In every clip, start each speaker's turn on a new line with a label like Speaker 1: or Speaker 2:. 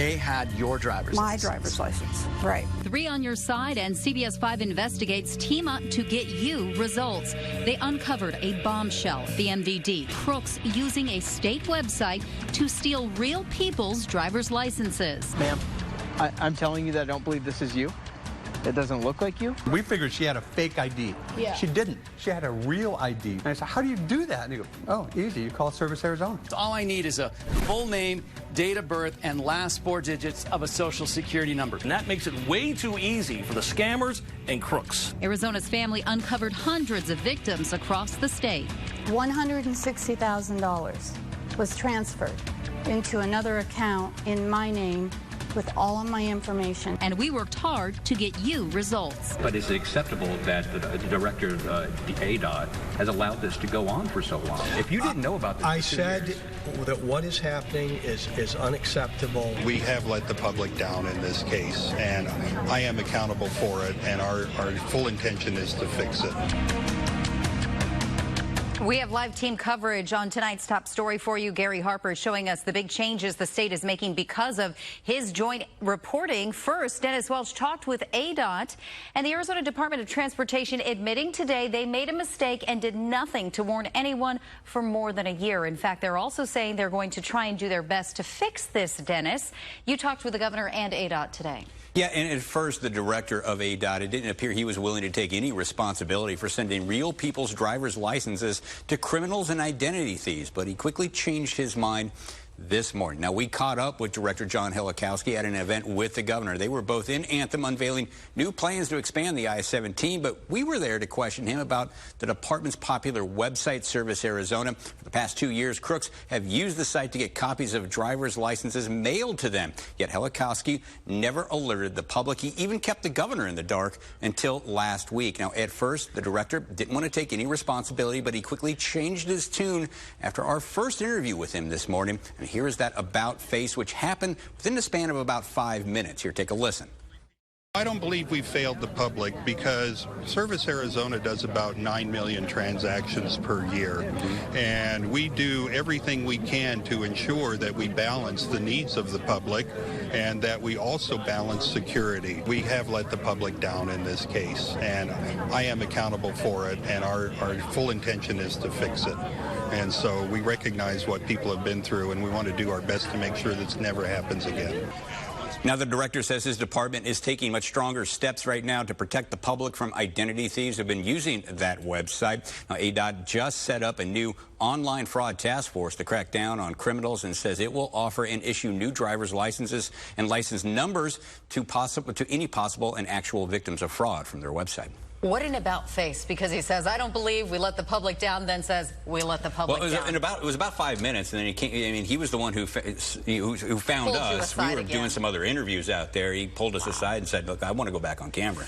Speaker 1: they had your driver's license.
Speaker 2: My driver's license, right.
Speaker 3: 3 on your side and CBS 5 Investigates team up to get you results. They uncovered a bombshell at the MVD. Crooks using a state website to steal real people's driver's licenses.
Speaker 4: Ma'am, I'm telling you that I don't believe this is you. It doesn't look like you.
Speaker 5: We figured she had a fake ID.
Speaker 2: Yeah.
Speaker 5: She didn't. She had a real ID. And I said, how do you do that? And he goes, oh, easy. You call Service Arizona.
Speaker 1: All I need is a full name, date of birth, and last 4 digits of a social security number.
Speaker 6: And that makes it way too easy for the scammers and crooks.
Speaker 3: Arizona's family uncovered hundreds of victims across the state.
Speaker 2: $160,000 was transferred into another account in my name with all of my information.
Speaker 3: And we worked hard to get you results.
Speaker 7: But is it acceptable that the director of the ADOT has allowed this to go on for so long? If you didn't know about this,
Speaker 8: I said that what is happening is unacceptable.
Speaker 9: We have let the public down in this case, and I am accountable for it, and our full intention is to fix it.
Speaker 10: We have live team coverage on tonight's top story for you. Gary Harper is showing us the big changes the state is making because of his joint reporting. First, Dennis Welch talked with ADOT and the Arizona Department of Transportation, admitting today they made a mistake and did nothing to warn anyone for more than a year. In fact, they're also saying they're going to try and do their best to fix this, Dennis. You talked with the governor and ADOT today.
Speaker 11: Yeah, and at first, the director of ADOT, it didn't appear he was willing to take any responsibility for sending real people's driver's licenses to criminals and identity thieves, but he quickly changed his mind this morning. Now, we caught up with Director John Helikowski at an event with the governor. They were both in Anthem unveiling new plans to expand the I-17, but we were there to question him about the department's popular website, Service Arizona. For the past 2 years, crooks have used the site to get copies of driver's licenses mailed to them. Yet Helikowski never alerted the public. He even kept the governor in the dark until last week. Now, at first, the director didn't want to take any responsibility, but he quickly changed his tune after our first interview with him this morning. And here is that about face, which happened within the span of about 5 minutes. Here, take a listen.
Speaker 9: I don't believe we failed the public because Service Arizona does about 9 million transactions per year. And we do everything we can to ensure that we balance the needs of the public and that we also balance security. We have let the public down in this case, and I am accountable for it, and our full intention is to fix it. And so we recognize what people have been through, and we want to do our best to make sure this never happens again.
Speaker 11: Now, the director says his department is taking much stronger steps right now to protect the public from identity thieves who have been using that website. Now, ADOT just set up a new online fraud task force to crack down on criminals and says it will offer and issue new driver's licenses and license numbers to any possible and actual victims of fraud from their website.
Speaker 10: What an about face, because he says, I don't believe we let the public down, then says, we let the public down.
Speaker 11: It was about 5 minutes, and then he came. I mean, he was the one who found us. We were doing some other interviews out there. He pulled us aside and said, look, I want to go back on camera.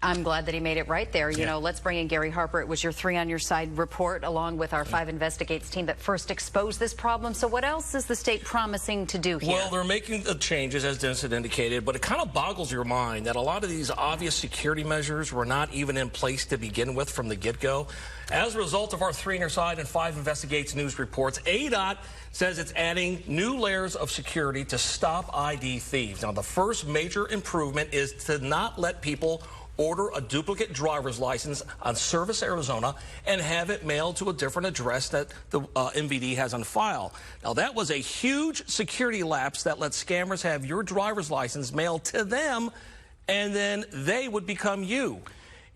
Speaker 10: I'm glad that he made it right there. You know, let's bring in Gary Harper. It was your 3 on your side report, along with our 5 Investigates team, that first exposed this problem. So what else is the state promising to do here?
Speaker 6: Well, they're making the changes, as Dennis had indicated, but it kind of boggles your mind that a lot of these obvious security measures were not even in place to begin with from the get-go. As a result of our 3 on your side and 5 Investigates news reports, ADOT says it's adding new layers of security to stop ID thieves. Now, the first major improvement is to not let people order a duplicate driver's license on Service Arizona and have it mailed to a different address that the MVD has on file. Now, that was a huge security lapse that lets scammers have your driver's license mailed to them, and then they would become you.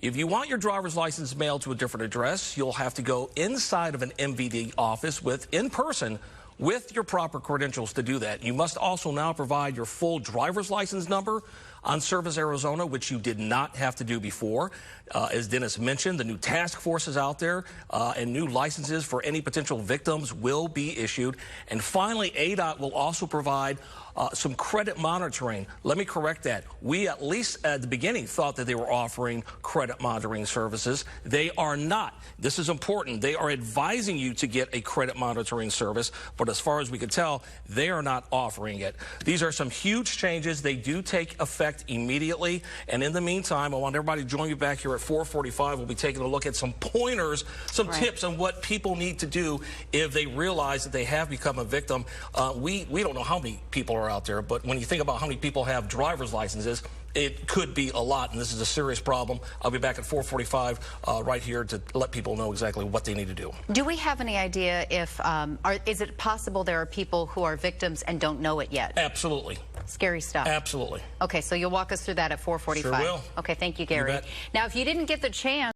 Speaker 6: If you want your driver's license mailed to a different address, you'll have to go inside of an MVD office in person with your proper credentials to do that. You must also now provide your full driver's license number on Service Arizona, which you did not have to do before. As Dennis mentioned, the new task force is out there, and new licenses for any potential victims will be issued. And finally, ADOT will also provide some credit monitoring. Let me correct that. We, at least at the beginning, thought that they were offering credit monitoring services. They are not. This is important. They are advising you to get a credit monitoring service, but as far as we can tell, they are not offering it. These are some huge changes. They do take effect checked immediately. And in the meantime, I want everybody to join me back here at 4:45. We'll be taking a look at some pointers, some tips on what people need to do if they realize that they have become a victim. We don't know how many people are out there, but when you think about how many people have driver's licenses, it could be a lot, and this is a serious problem. I'll be back at 4:45 right here to let people know exactly what they need to do.
Speaker 10: Do we have any idea if, is it possible there are people who are victims and don't know it yet?
Speaker 6: Absolutely.
Speaker 10: Scary stuff.
Speaker 6: Absolutely.
Speaker 10: Okay, so you'll walk us through that at 4:45.
Speaker 6: Sure will.
Speaker 10: Okay, thank you, Gary.
Speaker 6: You bet.
Speaker 10: Now, if you didn't get the chance